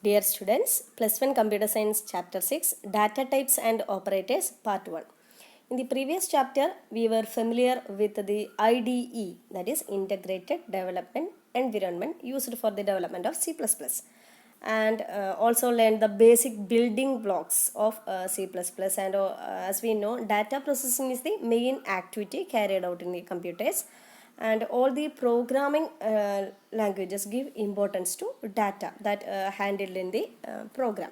Dear students, Plus 1 Computer Science Chapter 6, Data Types and Operators, Part 1. In the previous chapter, we were familiar with the IDE, that is Integrated Development Environment, used for the development of C++, and also learned the basic building blocks of C++. And as we know, data processing is the main activity carried out in the computers, and all the programming languages give importance to data that handled in the program,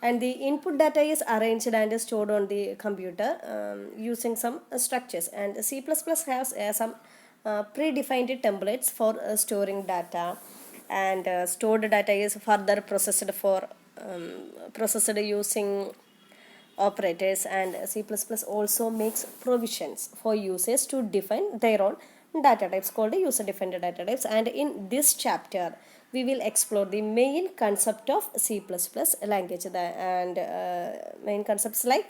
and the input data is arranged and stored on the computer using some structures, and C++ has some predefined templates for storing data, and stored data is further processed using operators, and C++ also makes provisions for users to define their own data types called user defined data types. And in this chapter we will explore the main concept of C++ language, and main concepts like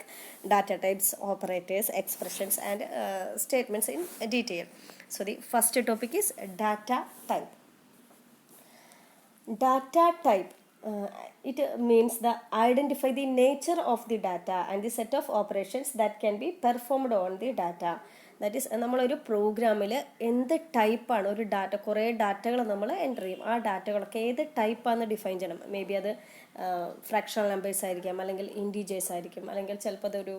data types, operators, expressions, and statements in detail. So the first topic is data type. Data type, it means the identify the nature of the data and the set of operations that can be performed on the data. That is നമ്മളൊരു പ്രോഗ്രാമിൽ എന്ത് ടൈപ്പാണ് ഒരു data, കുറേ ഡാറ്റകൾ നമ്മൾ enter ചെയ്യും. ആ ഡാറ്റകളൊക്കെ ഏത് ടൈപ്പാണെന്ന് ഡിഫൈൻ ചെയ്യണം. മേ ബി അത് ഫ്രാക്ഷണൽ നമ്പേഴ്സ് ആയിരിക്കാം, അല്ലെങ്കിൽ ഇൻറ്റീജേഴ്സ് ആയിരിക്കും, അല്ലെങ്കിൽ ചിലപ്പോൾ അതൊരു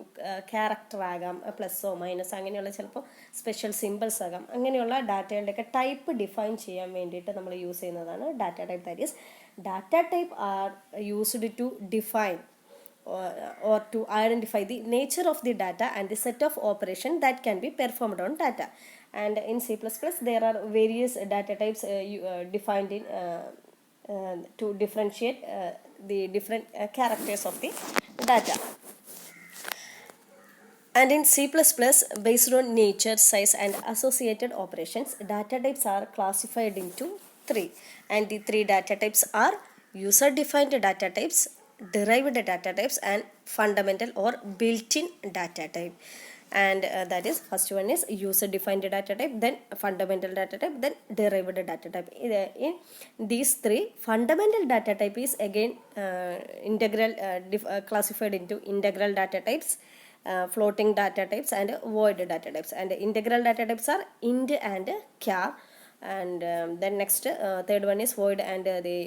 ക്യാരക്ടർ ആകാം, പ്ലസ്സോ മൈനസ് അങ്ങനെയുള്ള ചിലപ്പോൾ സ്പെഷ്യൽ സിമ്പിൾസ് ആകാം. അങ്ങനെയുള്ള ഡാറ്റകളുടെയൊക്കെ ടൈപ്പ് ഡിഫൈൻ ചെയ്യാൻ വേണ്ടിയിട്ട് നമ്മൾ യൂസ് ചെയ്യുന്നതാണ് data type. That is data type are used to define or to identify the nature of the data and the set of operation that can be performed on data. And in C++ there are various data types defined in to differentiate the different characters of the data. And in C++, based on nature, size, and associated operations, data types are classified into three. And the three data types are user-defined data types, derived data types, and fundamental or built-in data type. And that is, first one is user-defined data type, then fundamental data type, then derived data type. In these three, fundamental data type is again classified into integral data types, floating data types, and void data types. And integral data types are int and char. And then next third one is void, and the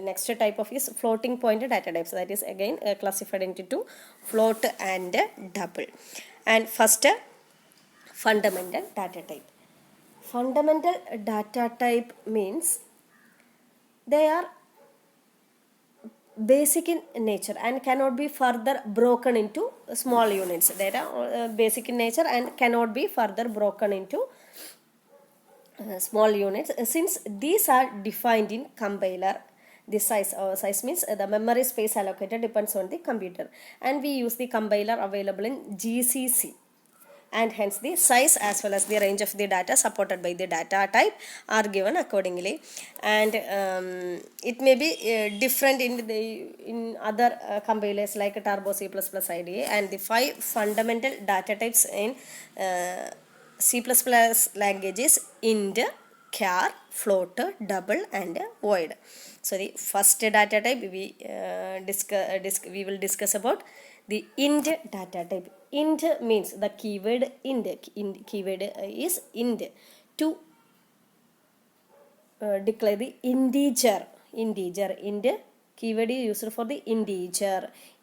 next type of is floating point data types, that is again classified into two, float and double. And first, fundamental data type. Fundamental data type means they are basic in nature and cannot be further broken into small units. They are basic in nature and cannot be further broken into small units, since these are defined in compiler. The size means the memory space allocated depends on the computer, and we use the compiler available in GCC, and hence the size as well as the range of the data supported by the data type are given accordingly. And it may be different in other compilers like Turbo C++ IDE. And the 5 fundamental data types in C++ languages: int, char, float, double, and void. So the first data type we will discuss about the int data type. Int means the keyword int. Keyword is int to declare the integer. Int keyword is used for the integer.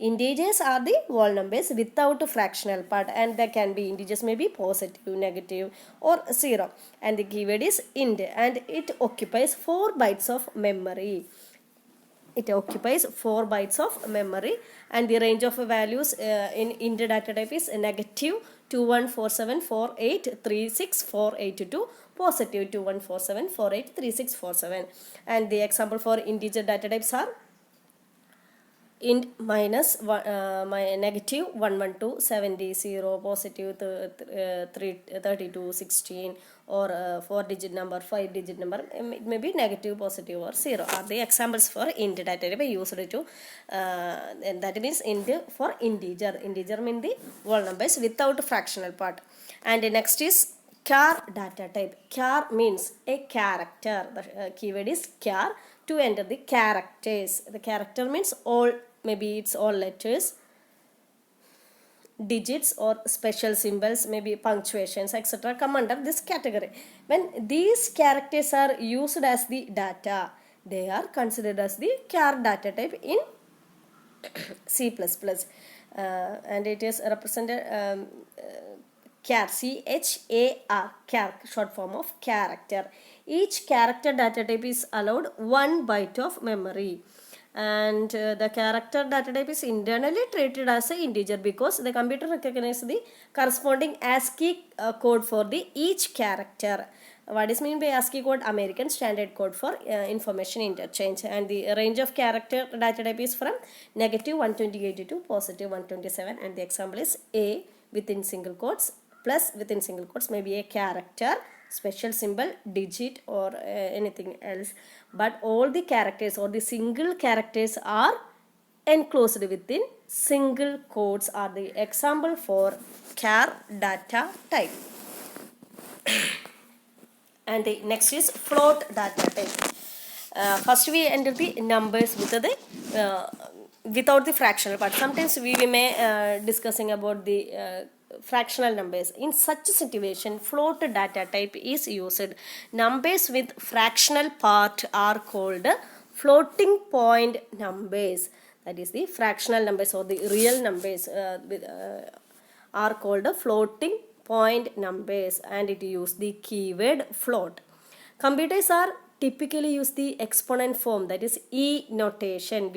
Integers are the whole numbers without a fractional part, and they can be integers, may be positive, negative, or 0. And the keyword is int, and it occupies 4 bytes of memory. It occupies 4 bytes of memory, and the range of values in int data type is negative 214748364822, positive 2147483647. And the example for integer data types are int minus negative 11270, positive 3216, or 4-digit number, 5-digit number. It may be negative, positive, or 0 are the examples for int data type used to and that means int for integer. Integer means the whole numbers without fractional part. And next is char data type. Char means a character. The keyword is char to enter the characters. The character means all, maybe it's all letters, digits or special symbols, maybe punctuations, etc. come under this category. When these characters are used as the data, they are considered as the char data type in C++. And it is represented char, C-H-A-R, char, short form of character. Each character data type is allowed 1 byte of memory. And the character data type is internally treated as an integer because the computer recognizes the corresponding ASCII code for the each character. What is meant by ASCII code? American Standard Code for Information Interchange. And the range of character data type is from -128 to +127. And the example is A within single quotes, plus within single quotes, maybe a character, special symbol, digit, or anything else. But all the characters or the single characters are enclosed within single quotes are the example for char data type. And the next is float data type. First we enter the numbers with the without the fractional part. Sometimes we may discussing about the fractional numbers. In such a situation, float data type is used. Numbers with fractional part are called floating point numbers. That is, the fractional numbers or the real numbers are called floating point numbers, and it use the keyword float. Computers are typically use the exponent form, that is E notation.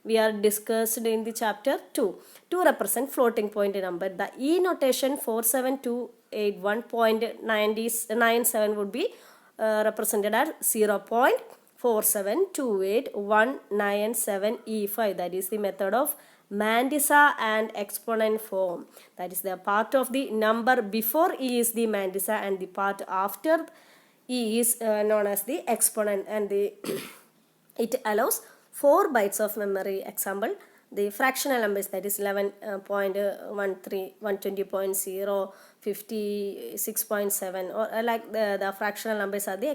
We are discussed in the chapter 2 to represent floating point number. The E notation 47281.97 would be represented as 0.4728197E5. That is the method of Mandisa and exponent form. That is the part of the number before E is the Mandisa and the part after E is known as the exponent, and the it allows 4 bytes of memory. Example, the fractional numbers, that is 11.13, 120.0, 56.7, or like the fractional numbers are the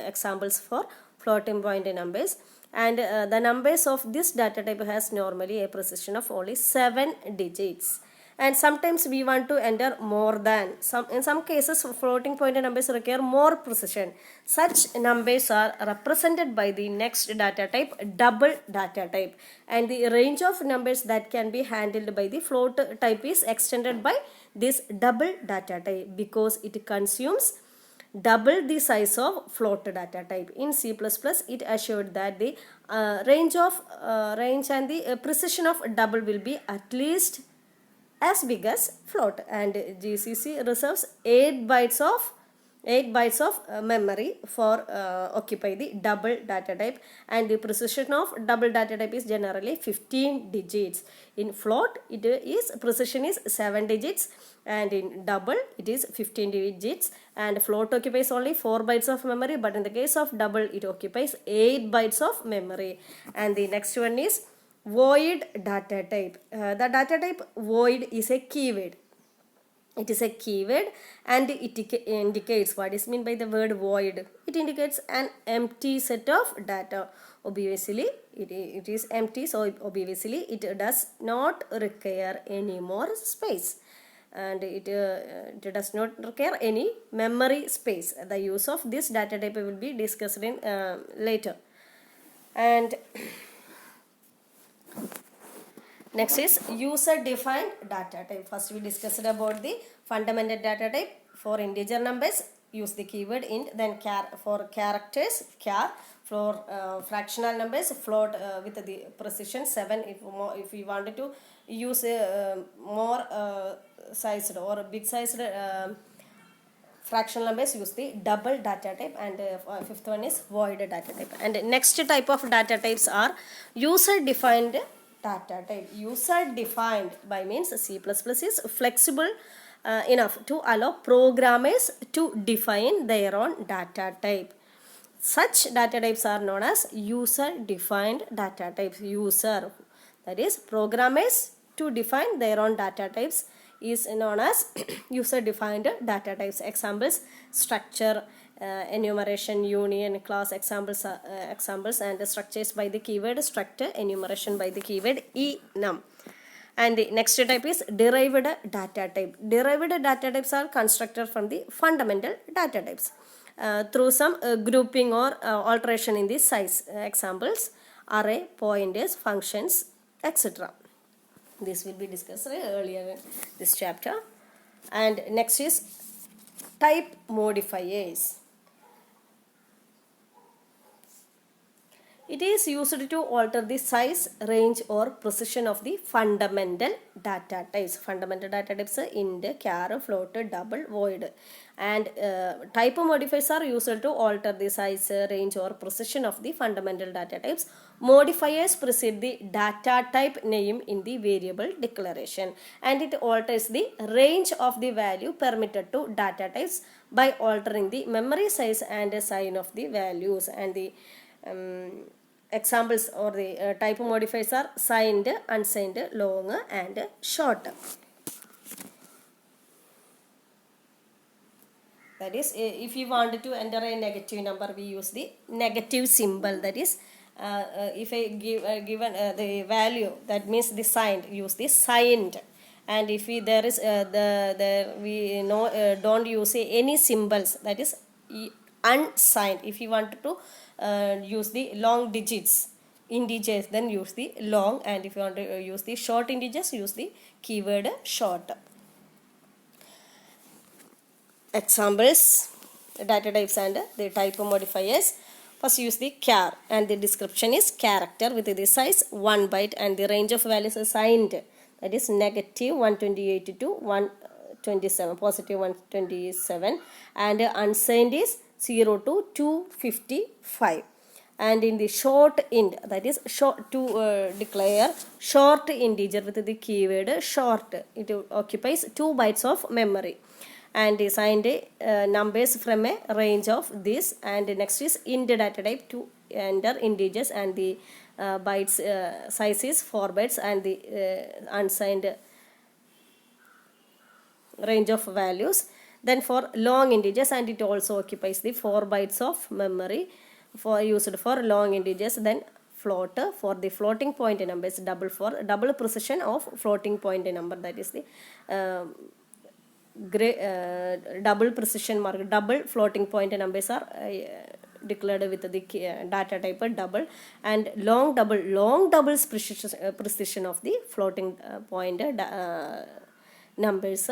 examples for floating point numbers. And the numbers of this data type has normally a precision of only 7 digits. And sometimes we want to enter more than. In some cases, floating point numbers require more precision. Such numbers are represented by the next data type, double data type. And the range of numbers that can be handled by the float type is extended by this double data type because it consumes double the size of float data type. In C++, it assured that the range and the precision of double will be at least as big as float, and GCC reserves 8 bytes of memory for occupy the double data type, and the precision of double data type is generally 15 digits. In float, precision is 7 digits, and in double it is 15 digits, and float occupies only 4 bytes of memory, but in the case of double it occupies 8 bytes of memory. And the next one is void data type. The data type void is a keyword. It is a keyword, and it indicates what is meant by the word void. It indicates an empty set of data. Obviously, it is empty, so obviously it does not require any more space, and it does not require any memory space. The use of this data type will be discussed in later. And next is user-defined data type. First we discussed about the fundamental data type. For integer numbers, use the keyword int. Then char for characters, char. For fractional numbers, float with the precision 7. If we wanted to use more sized or big sized fractional numbers, use the double data type. And fifth one is void data type. And next type of data types are user-defined data type. User-defined by means C++ is flexible enough to allow programmers to define their own data type. Such data types are known as user-defined data types. User, that is programmers to define their own data types, is known as user-defined data types. Examples: structure, enumeration, union, class, examples, and structures by the keyword struct, enumeration by the keyword enum. And the next type is derived data type. Derived data types are constructed from the fundamental data types through some grouping or alteration in the size. Examples: array, pointers, functions, etc. This will be discussed earlier in this chapter. And next is type modifiers. It is used to alter the size, range or precision of the fundamental data types. Fundamental data types int, char, float, double, void. And type modifiers are used to alter the size, range or precision of the fundamental data types. Modifiers precede the data type name in the variable declaration, and it alters the range of the value permitted to data types by altering the memory size and sign of the values. And the examples or the type modifiers are signed, unsigned, long and short. That is, if you wanted to enter a negative number, we use the negative symbol. That is, if I give given the value, that means the signed, use the signed. And if there is we know don't use any symbols, that is unsigned. If you want to use the long digits, integers, then use the long, and if you want to use the short integers, use the keyword short. Examples, data types and the type modifiers. First, use the char, and the description is character with the size 1 byte, and the range of values is signed, that is negative 128 to 127, positive 127, and unsigned is 0 to 255. And in the short int, that is short, to declare short integer with the keyword short, it occupies 2 bytes of memory, and assigned numbers from a range of this. And next is int data type to enter integers, and the bytes size is 4 bytes, and the unsigned range of values. Then for long integers, and it also occupies the 4 bytes of memory for used for long integers. Then float for the floating point numbers, double for double precision of floating point number, that is the double precision mark. Double floating point numbers are declared with the data type double, and long doubles precision of the floating point numbers.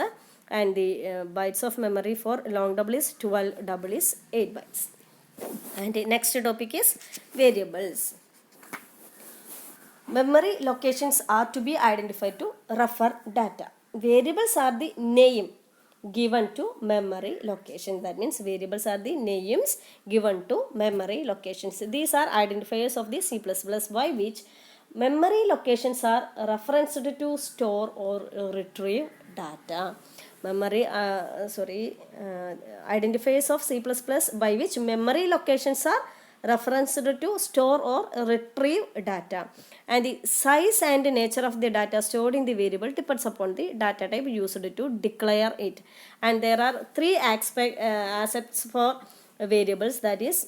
And the bytes of memory for long double is 12, double is 8 bytes. And the next topic is variables. Memory locations are to be identified to refer data. Variables are the name given to memory locations. That means variables are the names given to memory locations. These are identifiers of the C++ by which memory locations are referenced to store or retrieve data. Identifiers of C++ by which memory locations are referenced to store or retrieve data. And the size and nature of the data stored in the variable depends upon the data type used to declare it. And there are 3 aspects for variables, that is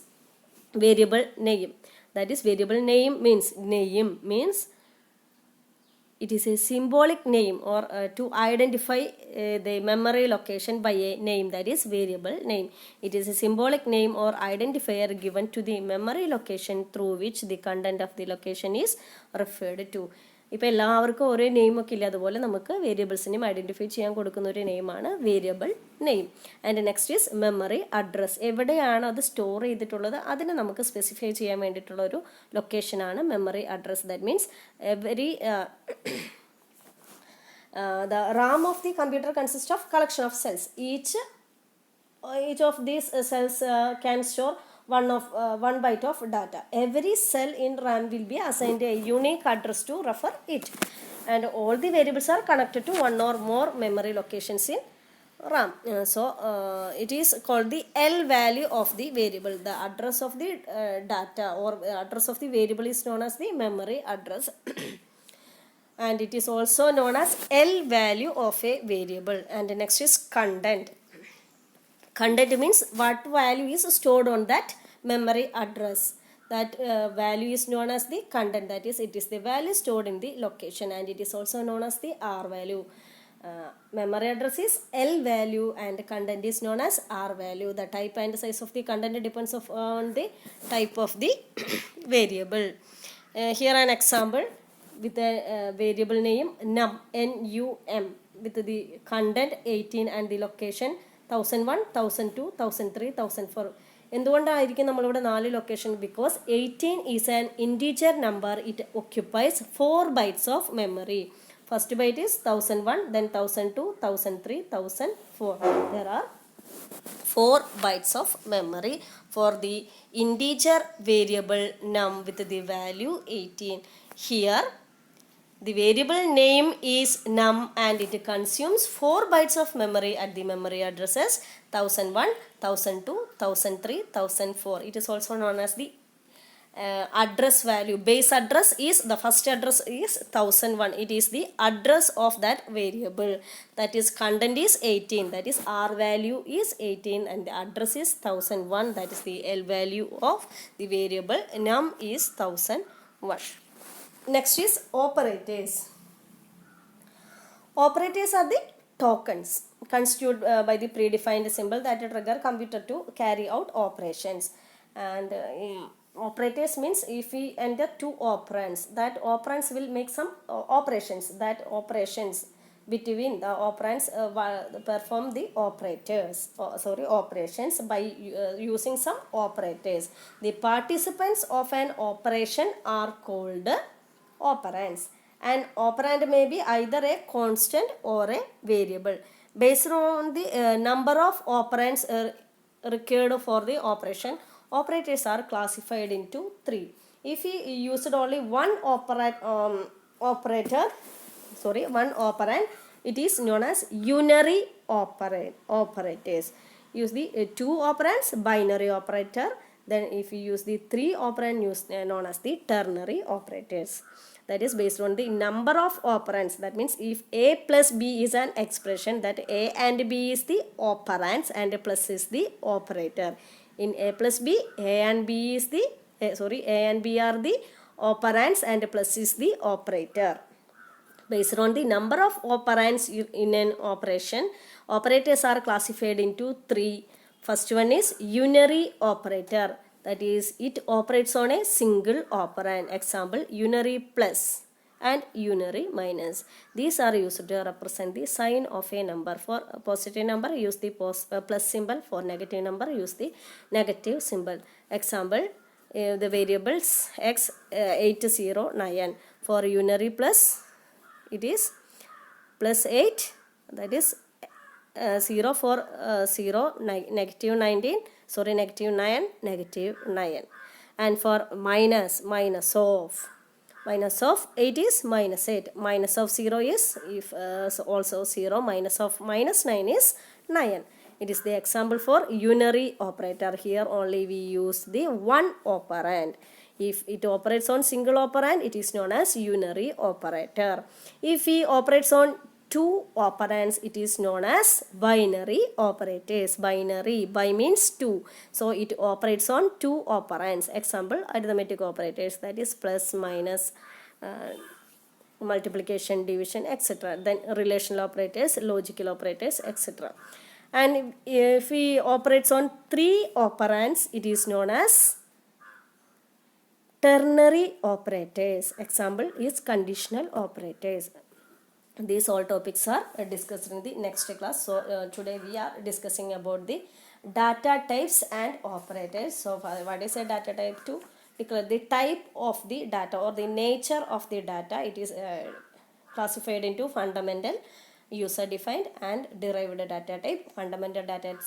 variable name. That is, variable name means it is a symbolic name, or to identify the memory location by a name, that is variable name. It is a symbolic name or identifier given to the memory location through which the content of the location is referred to. ഇപ്പോൾ എല്ലാവർക്കും ഒരേ നെയിമൊക്കെ ഇല്ല, അതുപോലെ നമുക്ക് വേരിയബിൾസിനെയും identify ചെയ്യാൻ കൊടുക്കുന്ന ഒരു നെയിമാണ് variable name. And next is memory address. എവിടെയാണ് അത് സ്റ്റോർ ചെയ്തിട്ടുള്ളത് അതിനെ നമുക്ക് സ്പെസിഫൈ ചെയ്യാൻ വേണ്ടിയിട്ടുള്ള ഒരു ലൊക്കേഷനാണ് memory address. That means every the RAM of the computer consists of collection of cells. Each of these cells can store 1 byte of data. Every cell in RAM will be assigned a unique address to refer it, and all the variables are connected to one or more memory locations in RAM. It is called the L value of the variable. The address of the data or address of the variable is known as the memory address. And it is also known as L value of a variable. And next is content. Content means what value is stored on that memory address. That value is known as the content. That is, it is the value stored in the location, and it is also known as the R value. Memory address is L value and content is known as R value. The type and size of the content depends on the type of the variable. Here an example with a variable name num, N-U-M, with the content 18 and the location 1001, 1002, 1003, 1004. എന്തുകൊണ്ടായിരിക്കും നമ്മളിവിടെ 4 location? Because 18 is an integer number. It occupies 4 bytes of memory. First byte is 1001, then 1002, 1003, 1004. There are 4 bytes of memory for the integer variable num with the value 18. Here the variable name is num and it consumes 4 bytes of memory at the memory addresses 1001, 1002, 1003, 1004. It is also known as the address value. Base address is, the first address is 1001. It is the address of that variable. That is, content is 18. That is, R value is 18 and the address is 1001. That is the L value of the variable num is 1001. Next is operators. Operators are the tokens constituted by the predefined symbol that trigger computer to carry out operations. And operators means if we enter 2 operands, that operands will make some operations. That operations between the operands perform the operations by using some operators. The participants of an operation are called operands. An operand may be either a constant or a variable. Based on the number of operands required for the operation, operators are classified into 3. If we used only one operand, it is known as unary operators. Use the 2 operands, binary operator. Then if you use the 3 operand, known as the ternary operators. That is based on the number of operands. That means if A plus B is an expression, that A and B is the operands and plus is the operator. In A plus B, A and B are the operands and plus is the operator. Based on the number of operands in an operation, operators are classified into 3. First one is unary operator. That is, it operates on a single operand. Example, unary plus and unary minus. These are used to represent the sign of a number. For a positive number, use the plus symbol. For negative number, use the negative symbol. Example, the variables x 809. For unary plus, it is plus 8. That is 0 for 0, negative 19. Negative 9, negative 9. And for minus of 8 is minus 8. Minus of 0 is also 0. Minus of minus 9 is 9. It is the example for unary operator. Here only we use the one operand. If it operates on single operand, it is known as unary operator. If it operates on 2 operands, it is known as binary operators. Binary, by means 2. So it operates on 2 operands. Example, arithmetic operators, that is plus, minus, multiplication, division, etc. Then relational operators, logical operators, etc. And if he operates on 3 operands, it is known as ternary operators. Example is conditional operators. These all topics are discussed in the next class. So today we are discussing about the data types and operators. So what is a data type? To declare the type of the data or the nature of the data. It is classified into fundamental, user defined and derived data type. Fundamental data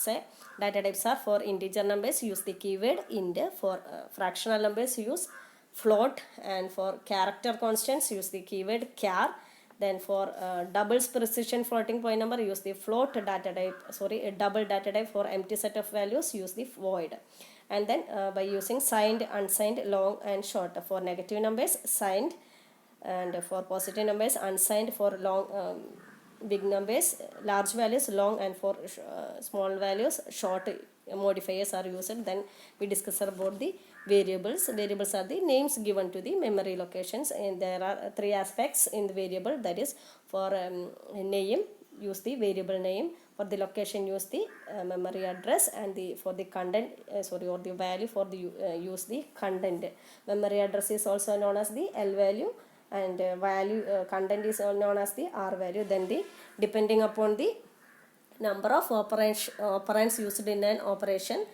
types are for integer numbers, use the keyword int. For fractional numbers, use float, and for character constants, use the keyword char. Then for doubles precision floating point number, use the float data type, a double data type. For empty set of values, use the void. And then by using signed, unsigned, long and short. For negative numbers, signed, and for positive numbers, unsigned. For long big numbers, large values long, and for small values short modifiers are used. Then we discuss about the variables. Variables are the names given to the memory locations, and there are three aspects in the variable. That is, for name, use the variable name. For the location, use the memory address. And the for the content, or the value, for the use the content. Memory address is also known as the L value, and value content is known as the R value. Then the depending upon the number of operands used in an operation,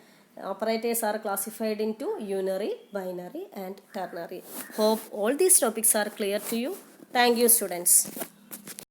operators are classified into unary, binary, and ternary. Hope all these topics are clear to you. Thank you, students.